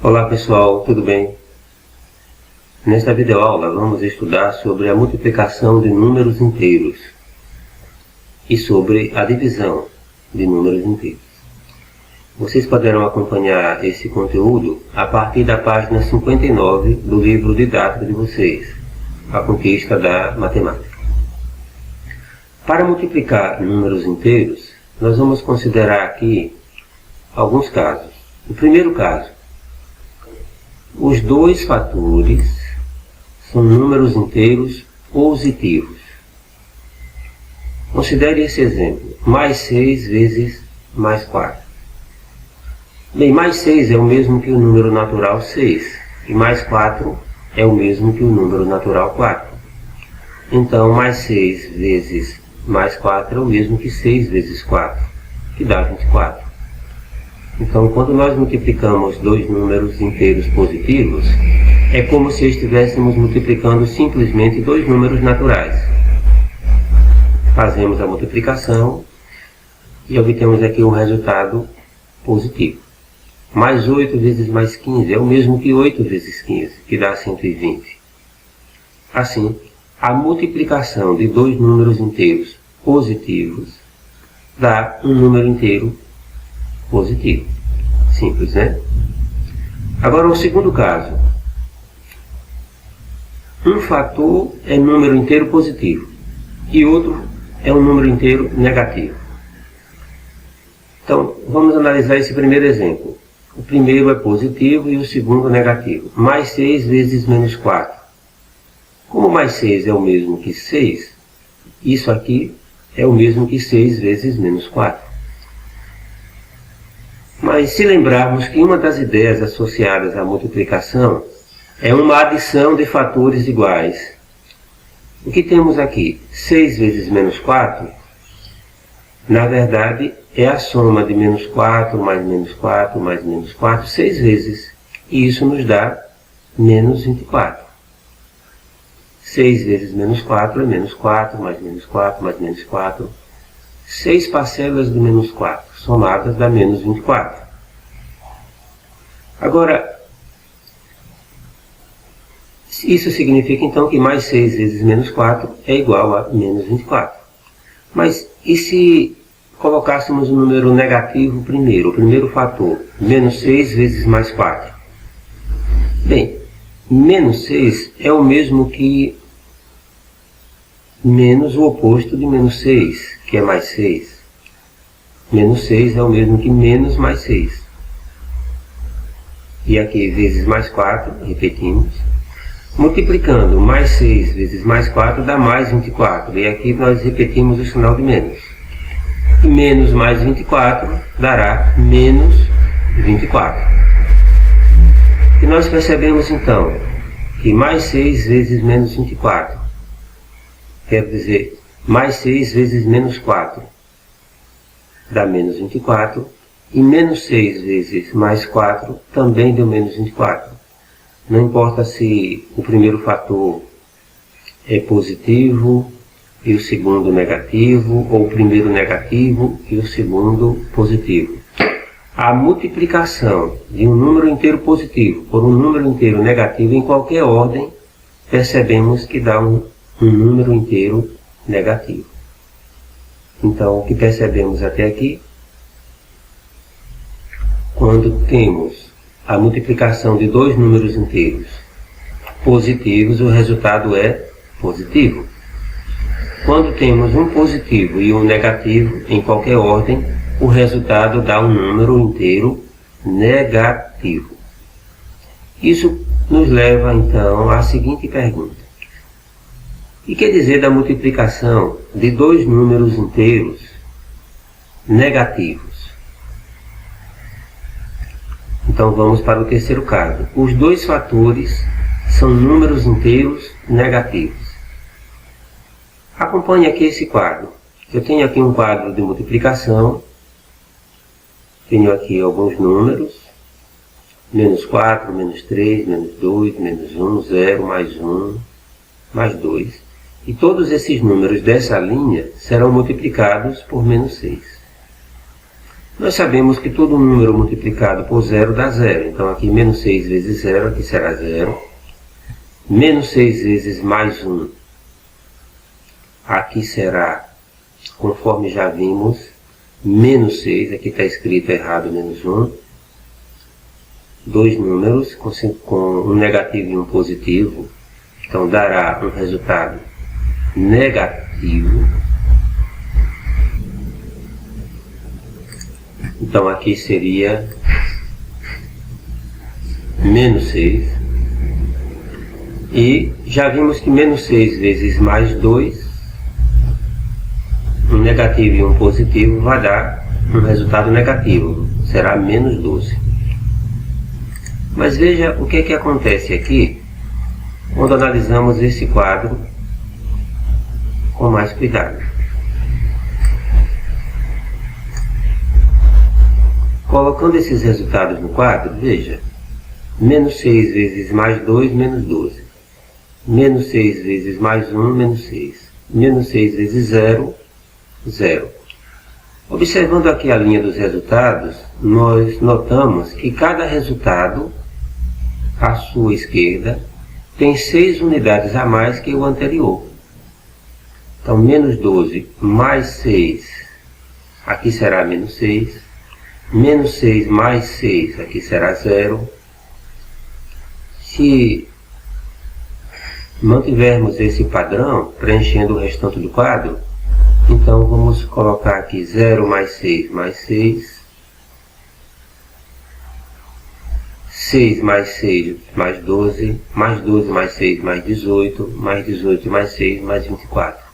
Olá pessoal, tudo bem? Nesta videoaula vamos estudar sobre a multiplicação de números inteiros e sobre a divisão de números inteiros. Vocês poderão acompanhar esse conteúdo a partir da página 59 do livro didático de vocês, A Conquista da Matemática. Para multiplicar números inteiros, nós vamos considerar aqui alguns casos. O primeiro caso: os dois fatores são números inteiros positivos. Considere esse exemplo: mais 6 vezes mais 4. Bem, mais 6 é o mesmo que o número natural 6, e mais 4 é o mesmo que o número natural 4. Então, mais 6 vezes mais 4 é o mesmo que 6 vezes 4, que dá 24. Então, quando nós multiplicamos dois números inteiros positivos, é como se estivéssemos multiplicando simplesmente dois números naturais. Fazemos a multiplicação e obtemos aqui um resultado positivo. Mais 8 vezes mais 15 é o mesmo que 8 vezes 15, que dá 120. Assim, a multiplicação de dois números inteiros positivos dá um número inteiro positivo. Simples, né? Agora, o segundo caso. Um fator é número inteiro positivo e outro é um número inteiro negativo. Então, vamos analisar esse primeiro exemplo. O primeiro é positivo e o segundo negativo. Mais 6 vezes menos 4. Como mais 6 é o mesmo que 6, isso aqui é o mesmo que 6 vezes menos 4. Mas se lembrarmos que uma das ideias associadas à multiplicação é uma adição de fatores iguais. O que temos aqui? 6 vezes menos 4, na verdade, é a soma de menos 4 mais menos 4 mais menos 4, 6 vezes. E isso nos dá menos 24. 6 vezes menos 4 é menos 4 mais menos 4 mais menos 4. 6 parcelas de menos 4 somadas dá menos 24. Agora, isso significa então que mais 6 vezes menos 4 é igual a menos 24. Mas e se colocássemos o número negativo primeiro, o primeiro fator, menos 6 vezes mais 4? Bem, menos 6 é o mesmo que menos o oposto de menos 6, que é mais 6. Menos 6 é o mesmo que menos mais 6. E aqui vezes mais 4, repetimos. Multiplicando mais 6 vezes mais 4 dá mais 24. E aqui nós repetimos o sinal de menos. E menos mais 24 dará menos 24. E nós percebemos então que mais 6 vezes menos 24 quer dizer mais 6 vezes menos 4 dá menos 24. E menos 6 vezes mais 4 também deu menos 24. Não importa se o primeiro fator é positivo e o segundo negativo, ou o primeiro negativo e o segundo positivo. A multiplicação de um número inteiro positivo por um número inteiro negativo em qualquer ordem, percebemos que dá um número inteiro negativo. Então, o que percebemos até aqui? Quando temos a multiplicação de dois números inteiros positivos, o resultado é positivo. Quando temos um positivo e um negativo em qualquer ordem, o resultado dá um número inteiro negativo. Isso nos leva então à seguinte pergunta: o que quer dizer da multiplicação de dois números inteiros negativos? Então vamos para o terceiro caso. Os dois fatores são números inteiros negativos. Acompanhe aqui esse quadro. Eu tenho aqui um quadro de multiplicação. Tenho aqui alguns números. Menos 4, menos 3, menos 2, menos 1, 0, mais 1. mais 2. E todos esses números dessa linha serão multiplicados por menos 6. Nós sabemos que todo número multiplicado por 0 dá 0. Então aqui menos 6 vezes 0, aqui será 0. Menos 6 vezes mais 1, aqui será, conforme já vimos, menos 6, aqui está escrito errado menos 1. Dois números com um negativo e um positivo, então dará um resultado negativo. Então aqui seria menos 6. E já vimos que menos 6 vezes mais 2, um negativo e um positivo, vai dar um resultado negativo, será menos 12. Mas veja o que acontece aqui quando analisamos esse quadro com mais cuidado. Colocando esses resultados no quadro, veja, menos 6 vezes mais 2, menos 12. Menos 6 vezes mais 1, menos 6. Menos 6 vezes 0, 0. Observando aqui a linha dos resultados, nós notamos que cada resultado, à sua esquerda, tem 6 unidades a mais que o anterior. Então, menos 12 mais 6, aqui será menos 6. Menos 6 mais 6, aqui será 0. Se mantivermos esse padrão, preenchendo o restante do quadro, então vamos colocar aqui 0 mais 6 mais 6, 6 mais 6 mais 12 mais 6 mais 18 mais 6 mais 24.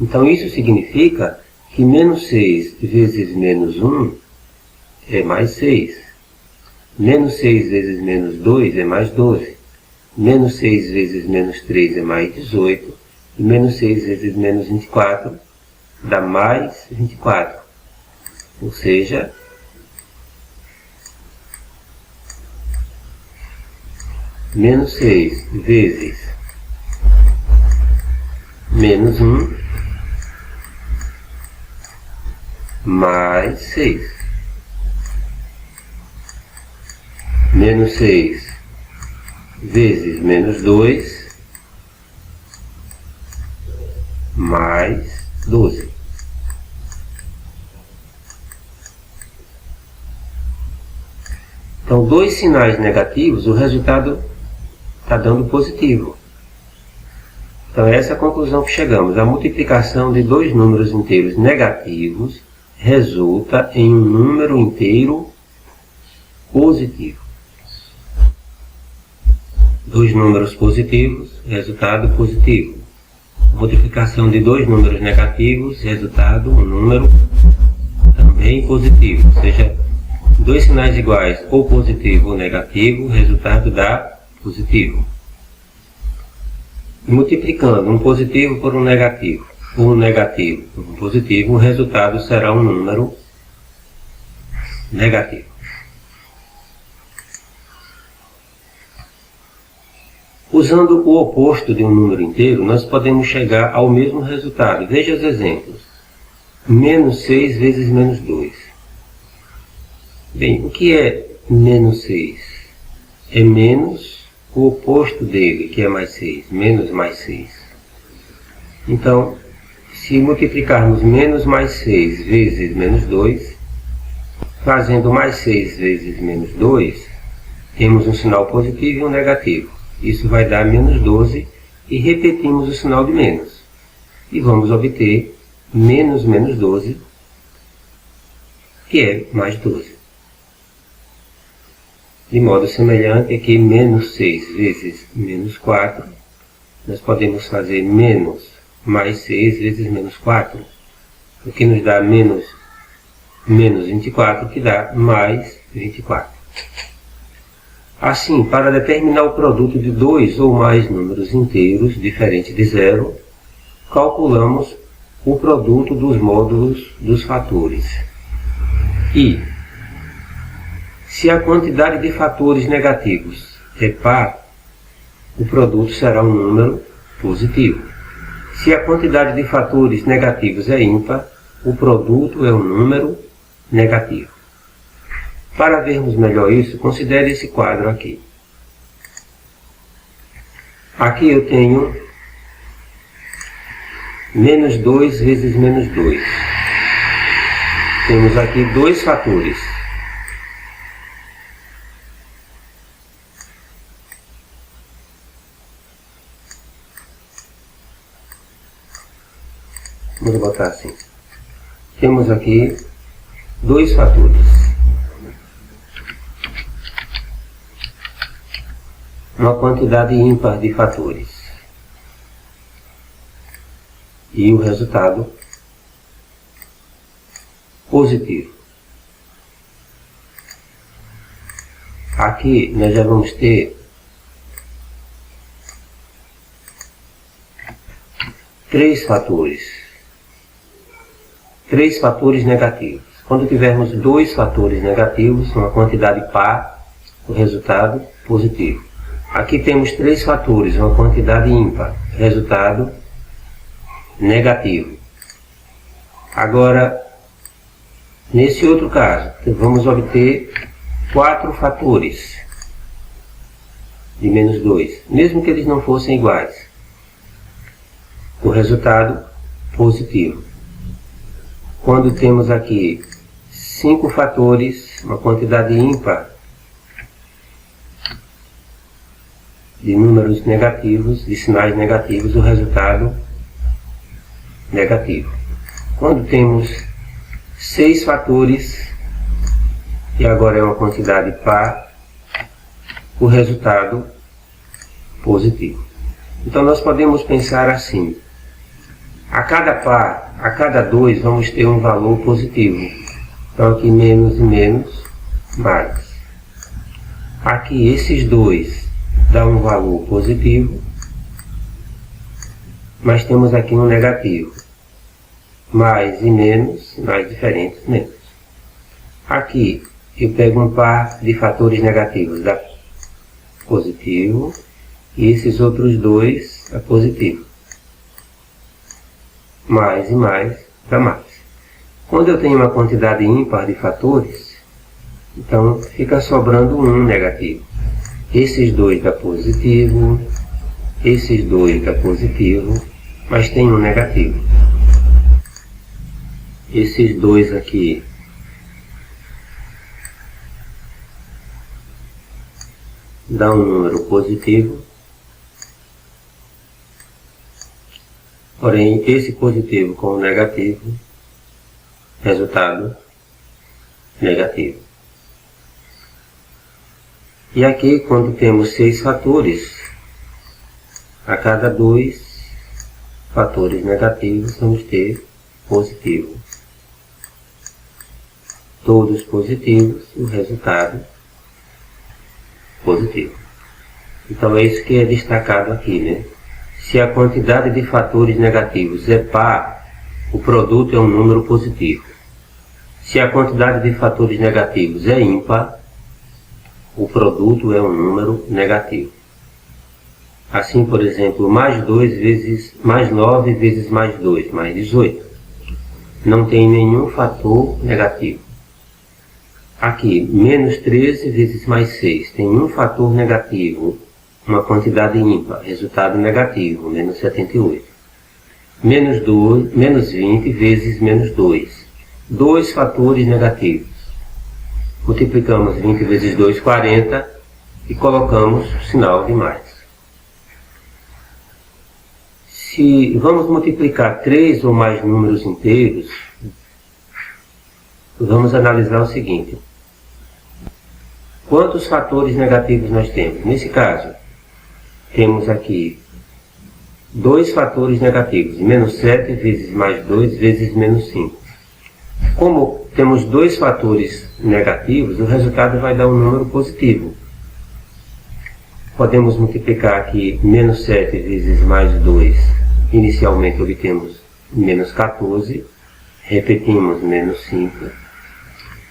Então isso significa que menos 6 vezes menos 1 é mais 6. Menos 6 vezes menos 2 é mais 12. Menos 6 vezes menos 3 é mais 18. E menos 6 vezes menos 24 dá mais 24. Ou seja, menos 6 vezes menos 1 mais 6. Menos 6 vezes menos 2 mais 12. Então, dois sinais negativos, o resultado está dando positivo. Então, essa é a conclusão que chegamos. A multiplicação de dois números inteiros negativos resulta em um número inteiro positivo. Dois números positivos, resultado positivo. Multiplicação de dois números negativos, resultado um número também positivo. Ou seja, dois sinais iguais, ou positivo ou negativo, resultado dá positivo. Multiplicando um positivo por um negativo por um positivo, o resultado será um número negativo. Usando o oposto de um número inteiro, nós podemos chegar ao mesmo resultado. Veja os exemplos. Menos 6 vezes menos 2. Bem, o que é menos 6? É menos o oposto dele, que é mais 6. Menos mais 6. Então, se multiplicarmos menos mais 6 vezes menos 2, fazendo mais 6 vezes menos 2, temos um sinal positivo e um negativo. Isso vai dar menos 12 e repetimos o sinal de menos. E vamos obter menos menos 12, que é mais 12. De modo semelhante, aqui menos 6 vezes menos 4, nós podemos fazer menos mais 6 vezes menos 4, o que nos dá menos 24, que dá mais 24. Assim, para determinar o produto de dois ou mais números inteiros diferentes de zero, calculamos o produto dos módulos dos fatores. E, se a quantidade de fatores negativos é par, o produto será um número positivo. Se a quantidade de fatores negativos é ímpar, o produto é um número negativo. Para vermos melhor isso, considere esse quadro aqui. Aqui eu tenho menos 2 vezes menos 2. Temos aqui dois fatores. Vamos botar assim. Temos aqui dois fatores. Uma quantidade ímpar de fatores. E o resultado positivo. Aqui nós já vamos ter três fatores negativos. Quando tivermos dois fatores negativos, uma quantidade par, o resultado positivo. Aqui temos três fatores, uma quantidade ímpar, resultado negativo. Agora, nesse outro caso, vamos obter 4 fatores de menos 2, mesmo que eles não fossem iguais. O resultado positivo. Quando temos aqui 5 fatores, uma quantidade ímpar de números negativos, de sinais negativos, o resultado negativo. Quando temos 6 fatores, e agora é uma quantidade par, o resultado positivo. Então nós podemos pensar assim: a cada par, a cada 2, vamos ter um valor positivo. Então aqui menos e menos, mais. Aqui esses dois dá um valor positivo, mas temos aqui um negativo. Mais e menos, sinais diferentes, menos. Aqui eu pego um par de fatores negativos, dá positivo, e esses outros dois dá positivo. Mais e mais dá mais. Quando eu tenho uma quantidade ímpar de fatores, então fica sobrando um negativo. Esses dois dá positivo, esses dois dá positivo, mas tem um negativo. Esses dois aqui dá um número positivo, porém esse positivo com o negativo, resultado negativo. E aqui, quando temos 6 fatores, a cada 2 fatores negativos vamos ter positivo. Todos positivos, o resultado positivo. Então é isso que é destacado aqui, né? Se a quantidade de fatores negativos é par, o produto é um número positivo. Se a quantidade de fatores negativos é ímpar, o produto é um número negativo. Assim, por exemplo, mais 9 vezes mais 2, mais 18. Não tem nenhum fator negativo. Aqui, menos 13 vezes mais 6, tem um fator negativo, uma quantidade ímpar, resultado negativo, menos 78. Menos 20 vezes menos 2, dois fatores negativos. Multiplicamos 20 vezes 2, 40, e colocamos o sinal de mais. Se vamos multiplicar 3 ou mais números inteiros, vamos analisar o seguinte: quantos fatores negativos nós temos? Nesse caso, temos aqui 2 fatores negativos, menos 7 vezes mais 2 vezes menos 5. Como temos 2 fatores negativos, o resultado vai dar um número positivo. Podemos multiplicar aqui menos 7 vezes mais 2. Inicialmente obtemos menos 14, repetimos menos 5.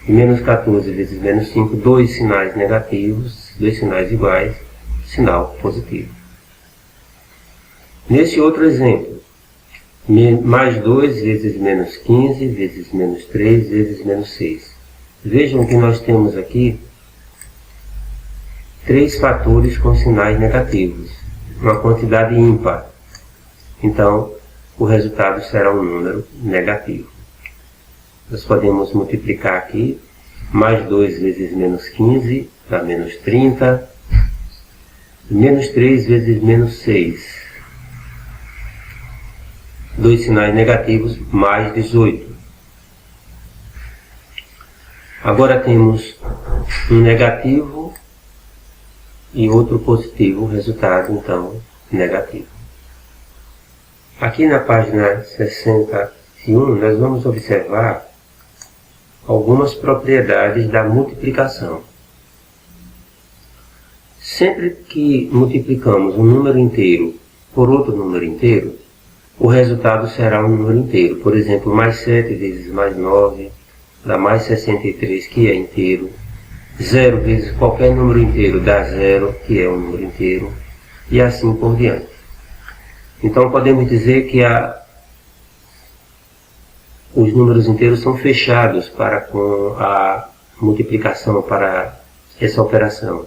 E menos 14 vezes menos 5, 2 sinais negativos, 2 sinais iguais, sinal positivo. Nesse outro exemplo, mais 2 vezes menos 15 vezes menos 3 vezes menos 6. Vejam que nós temos aqui 3 fatores com sinais negativos, uma quantidade ímpar. Então, o resultado será um número negativo. Nós podemos multiplicar aqui, mais 2 vezes menos 15 dá menos 30, menos 3 vezes menos 6. 2 sinais negativos, mais 18. Agora temos um negativo e outro positivo, resultado então negativo. Aqui na página 61 nós vamos observar algumas propriedades da multiplicação. Sempre que multiplicamos um número inteiro por outro número inteiro, o resultado será um número inteiro. Por exemplo, mais 7 vezes mais 9 dá mais 63, que é inteiro. 0 vezes qualquer número inteiro dá 0, que é um número inteiro. E assim por diante. Então podemos dizer que os números inteiros são fechados para com a multiplicação, para essa operação.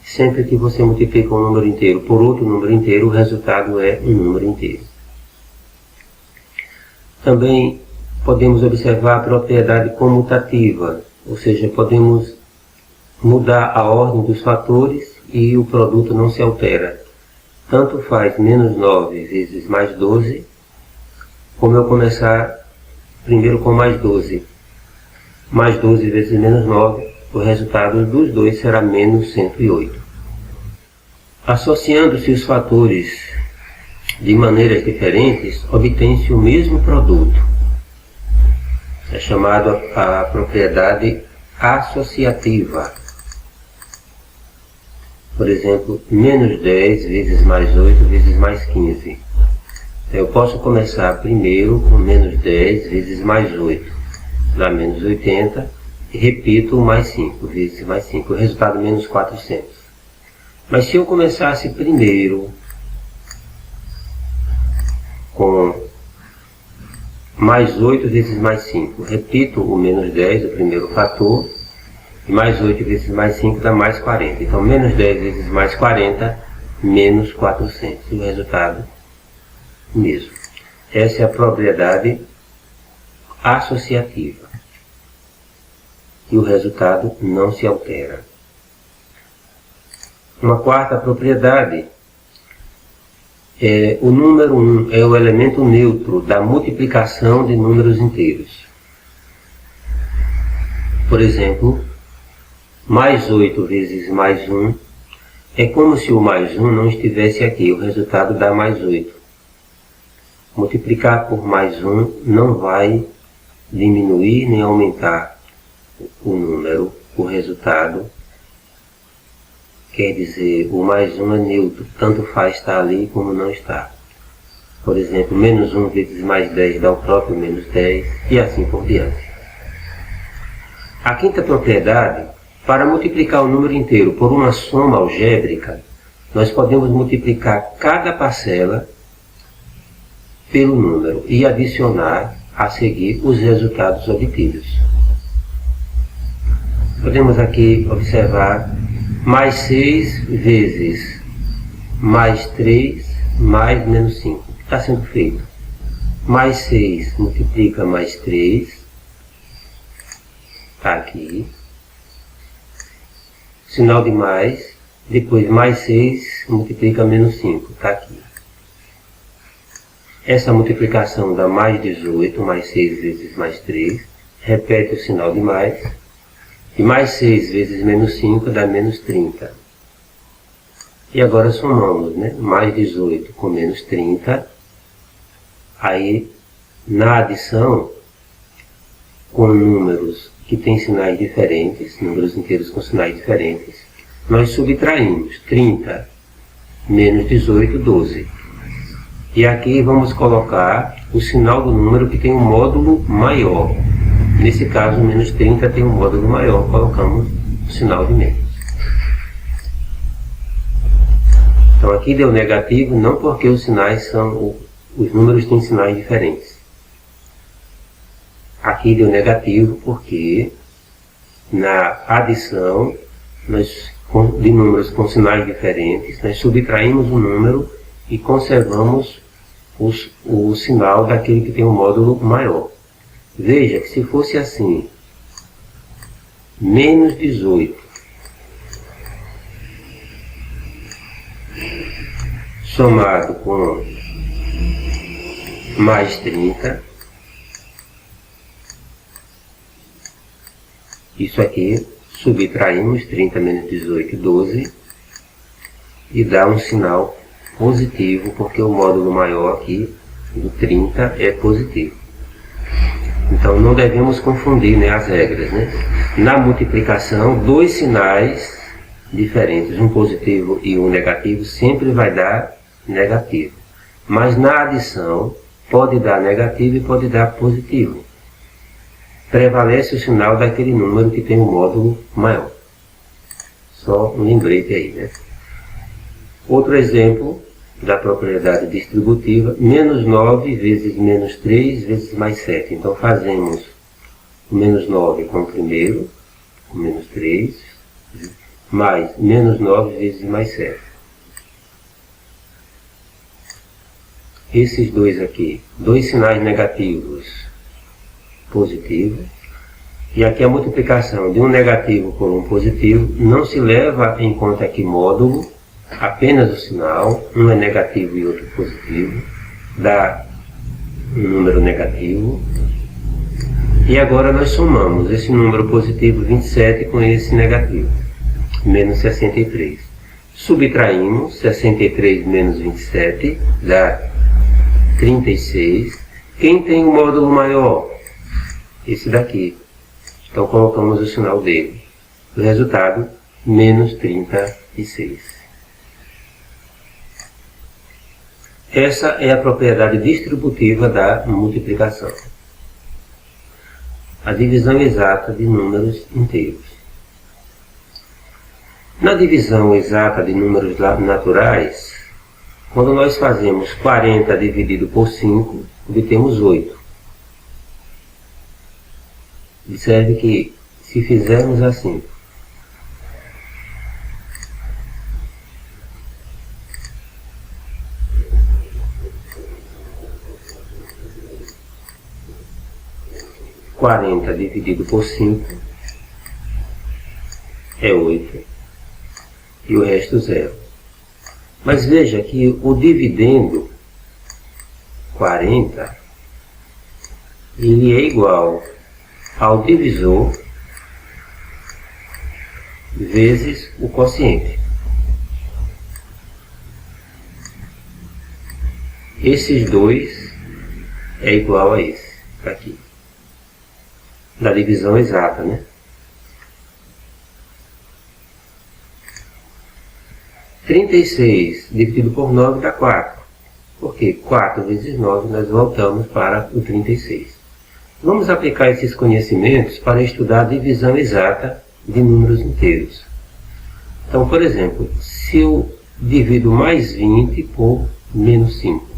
Sempre que você multiplica um número inteiro por outro número inteiro, o resultado é um número inteiro. Também podemos observar a propriedade comutativa, ou seja, podemos mudar a ordem dos fatores e o produto não se altera. Tanto faz menos 9 vezes mais 12, como eu começar primeiro com mais 12. Mais 12 vezes menos 9, o resultado dos dois será menos 108. Associando-se os fatores de maneiras diferentes, obtém-se o mesmo produto. É chamado a propriedade associativa. Por exemplo, menos 10 vezes mais 8 vezes mais 15. Eu posso começar primeiro com menos 10 vezes mais 8, dá menos 80, e repito mais 5 vezes mais 5, o resultado menos 400. Mas se eu começasse primeiro com mais 8 vezes mais 5, repito o menos 10, o primeiro fator, e mais 8 vezes mais 5 dá mais 40. Então, menos 10 vezes mais 40, menos 400. O resultado mesmo. Essa é a propriedade associativa. E o resultado não se altera. Uma quarta propriedade é o número 1 é o elemento neutro da multiplicação de números inteiros. Por exemplo, mais 8 vezes mais 1 é como se o mais 1 não estivesse aqui, o resultado dá mais 8. Multiplicar por mais 1 não vai diminuir nem aumentar o número, o resultado. Quer dizer, o mais 1 é neutro, tanto faz estar ali como não está. Por exemplo, menos 1 vezes mais 10 dá o próprio menos 10 e assim por diante. A quinta propriedade, para multiplicar o número inteiro por uma soma algébrica, nós podemos multiplicar cada parcela pelo número e adicionar a seguir os resultados obtidos. Podemos aqui observar mais 6 vezes mais 3 mais menos 5. O que está sendo feito? Mais 6 multiplica mais 3, está aqui. Sinal de mais, depois mais 6 multiplica menos 5, está aqui. Essa multiplicação dá mais 18, mais 6 vezes mais 3, repete o sinal de mais, e mais 6 vezes menos 5 dá menos 30. E agora somamos, né? Mais 18 com menos 30, aí na adição, com números que têm sinais diferentes, números inteiros com sinais diferentes, nós subtraímos 30 menos 18, 12. E aqui vamos colocar o sinal do número que tem um módulo maior. Nesse caso, menos 30 tem um módulo maior, colocamos o sinal de menos. Então aqui deu negativo, não porque os números têm sinais diferentes. Aqui deu negativo porque na adição de números com sinais diferentes, nós subtraímos um número e conservamos o sinal daquele que tem um módulo maior. Veja que se fosse assim, menos 18 somado com mais 30, isso aqui, subtraímos 30 menos 18, 12, e dá um sinal positivo, porque o módulo maior aqui, do 30, é positivo. Então não devemos confundir, né, as regras, né? Na multiplicação, dois sinais diferentes, um positivo e um negativo, sempre vai dar negativo. Mas na adição, pode dar negativo e pode dar positivo. Prevalece o sinal daquele número que tem um módulo maior. Só um lembrete aí, né? Outro exemplo da propriedade distributiva, menos 9 vezes menos 3 vezes mais 7. Então fazemos o menos 9 com o primeiro, com menos 3, mais menos 9 vezes mais 7. Esses dois aqui, dois sinais negativos, positivo, e aqui a multiplicação de um negativo por um positivo, não se leva em conta aqui módulo, apenas o sinal, um é negativo e outro positivo, dá um número negativo. E agora nós somamos esse número positivo 27 com esse negativo, menos 63. Subtraímos 63 menos 27, dá 36. Quem tem um módulo maior? Esse daqui. Então colocamos o sinal dele. O resultado, menos 36. Essa é a propriedade distributiva da multiplicação. A divisão exata de números inteiros. Na divisão exata de números naturais, quando nós fazemos 40 dividido por 5, obtemos 8. Observe que se fizermos assim, (40 dividido por 5) é 8, e o resto 0. Mas veja que o dividendo 40, ele é igual ao divisor vezes o quociente. Esses dois é igual a esse aqui, da divisão exata, né? 36 dividido por 9 dá 4. Porque 4 vezes 9 nós voltamos para o 36. Vamos aplicar esses conhecimentos para estudar a divisão exata de números inteiros. Então, por exemplo, se eu divido mais 20 por menos 5.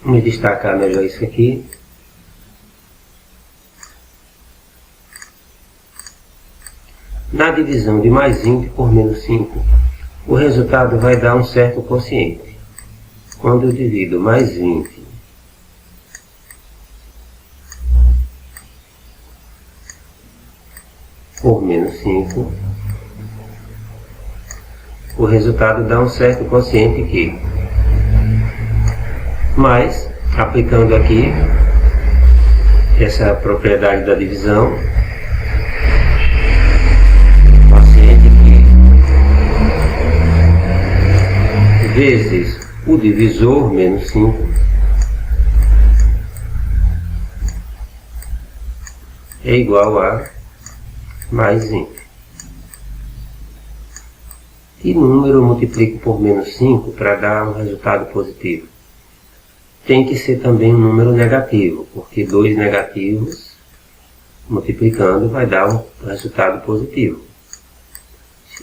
Vamos destacar melhor isso aqui. Na divisão de mais 20 por menos 5, o resultado vai dar um certo quociente. Quando eu divido mais 20 por menos 5, o resultado dá um certo quociente aqui. Mas, aplicando aqui essa propriedade da divisão, quociente aqui vezes o divisor menos 5 é igual a mais 20. Que número eu multiplico por menos 5 para dar um resultado positivo? Tem que ser também um número negativo, porque 2 negativos multiplicando vai dar um resultado positivo.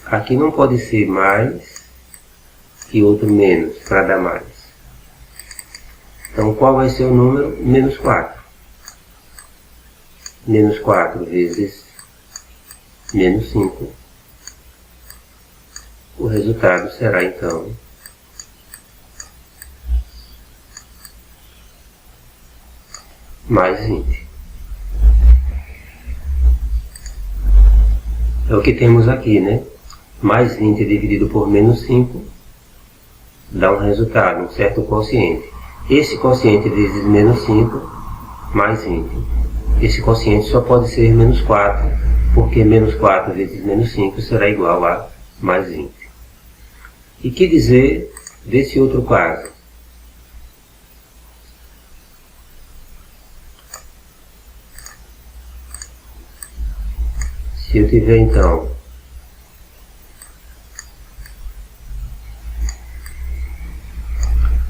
Aqui não pode ser mais e outro menos, para dar mais. Então, qual vai ser o número? Menos 4. Menos 4 vezes menos 5. O resultado será, então, mais 20. É o que temos aqui, né? Mais 20 dividido por menos 5 dá um resultado, um certo quociente. Esse quociente vezes menos 5, mais 20. Esse quociente só pode ser menos 4, porque menos 4 vezes menos 5 será igual a mais 20. E que dizer desse outro caso? Se eu tiver, então,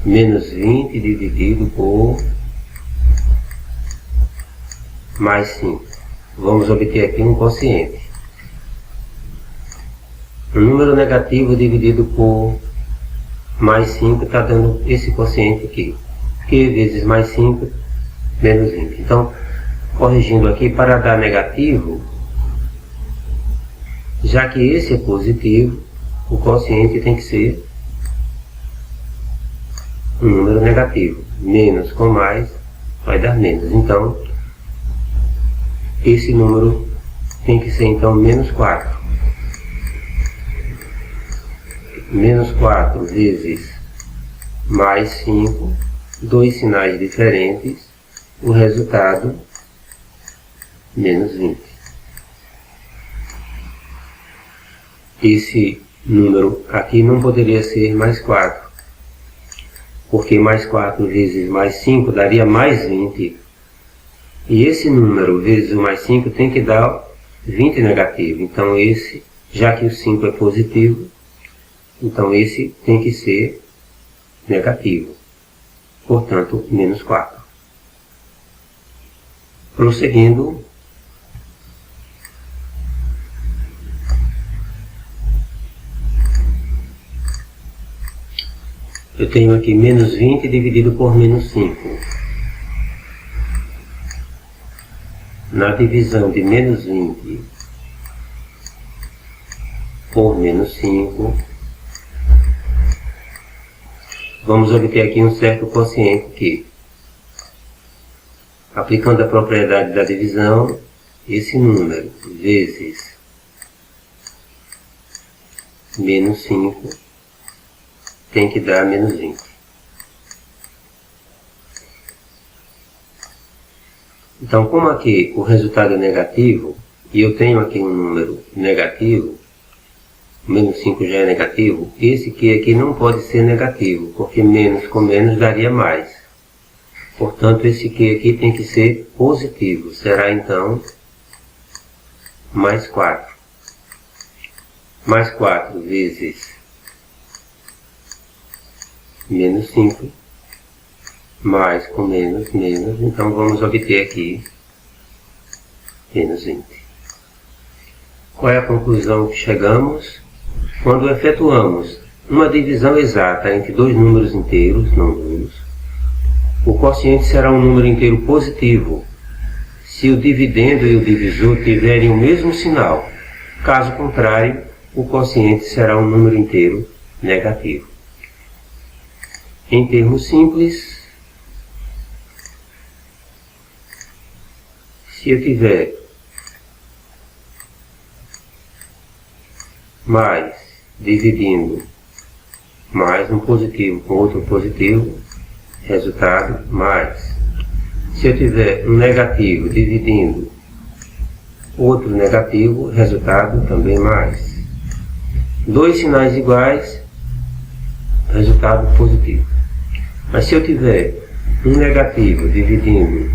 menos 20 dividido por mais 5. Vamos obter aqui um quociente. Um número negativo dividido por mais 5 está dando esse quociente aqui. Q vezes mais 5, menos 20. Então, corrigindo aqui, para dar negativo, já que esse é positivo, o quociente tem que ser um número negativo. Menos com mais vai dar menos. Então, esse número tem que ser, então, menos 4. Menos 4 vezes mais 5, dois sinais diferentes, o resultado, menos 20. Esse número aqui não poderia ser mais 4, porque mais 4 vezes mais 5 daria mais 20. E esse número vezes o mais 5 tem que dar 20 negativo. Então esse, já que o 5 é positivo, então esse tem que ser negativo. Portanto, menos 4. Prosseguindo, eu tenho aqui menos 20 dividido por menos 5. Na divisão de menos 20 por menos 5, vamos obter aqui um certo quociente que, aplicando a propriedade da divisão, esse número vezes menos 5 tem que dar menos 20. Então, como aqui o resultado é negativo, e eu tenho aqui um número negativo, menos 5 já é negativo, esse Q aqui não pode ser negativo, porque menos com menos daria mais. Portanto, esse Q aqui tem que ser positivo. Será, então, mais 4. Mais 4 vezes menos 5, mais com menos, menos, então vamos obter aqui menos 20. Qual é a conclusão que chegamos? Quando efetuamos uma divisão exata entre dois números inteiros, não nulos, o quociente será um número inteiro positivo se o dividendo e o divisor tiverem o mesmo sinal. Caso contrário, o quociente será um número inteiro negativo. Em termos simples, se eu tiver mais dividindo mais um positivo com outro positivo, resultado mais. Se eu tiver um negativo dividindo outro negativo, resultado também mais. Dois sinais iguais, resultado positivo. Mas se eu tiver um negativo dividindo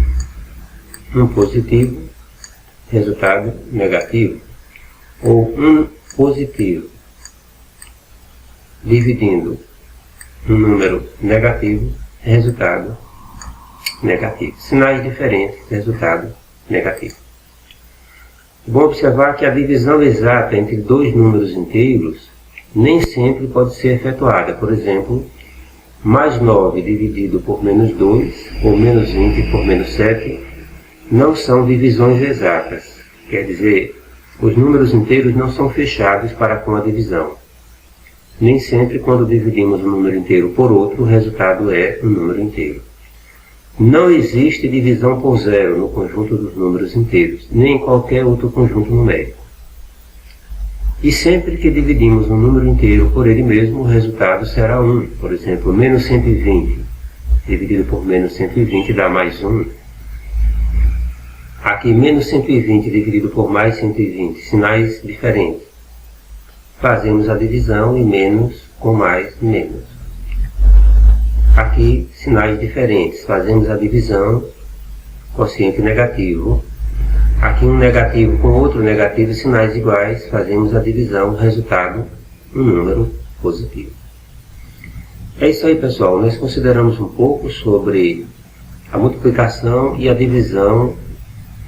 um positivo, resultado negativo. Ou um positivo dividindo um número negativo, resultado negativo. Sinais diferentes, resultado negativo. É bom observar que a divisão exata entre dois números inteiros nem sempre pode ser efetuada. Por exemplo, mais 9 dividido por menos 2, ou menos 20 por menos 7, não são divisões exatas. Quer dizer, os números inteiros não são fechados para com a divisão. Nem sempre, quando dividimos um número inteiro por outro, o resultado é um número inteiro. Não existe divisão por zero no conjunto dos números inteiros, nem em qualquer outro conjunto numérico. E sempre que dividimos um número inteiro por ele mesmo, o resultado será 1. Por exemplo, menos 120 dividido por menos 120 dá mais 1. Aqui, menos 120 dividido por mais 120, sinais diferentes. Fazemos a divisão e menos com mais, menos. Aqui, sinais diferentes. Fazemos a divisão, quociente negativo. Aqui, um negativo com outro negativo, sinais iguais. Fazemos a divisão, resultado, um número positivo. É isso aí, pessoal. Nós consideramos um pouco sobre a multiplicação e a divisão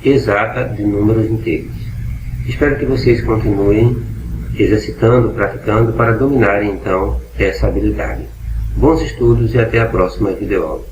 exata de números inteiros. Espero que vocês continuem exercitando, praticando, para dominarem então essa habilidade. Bons estudos e até a próxima videoaula.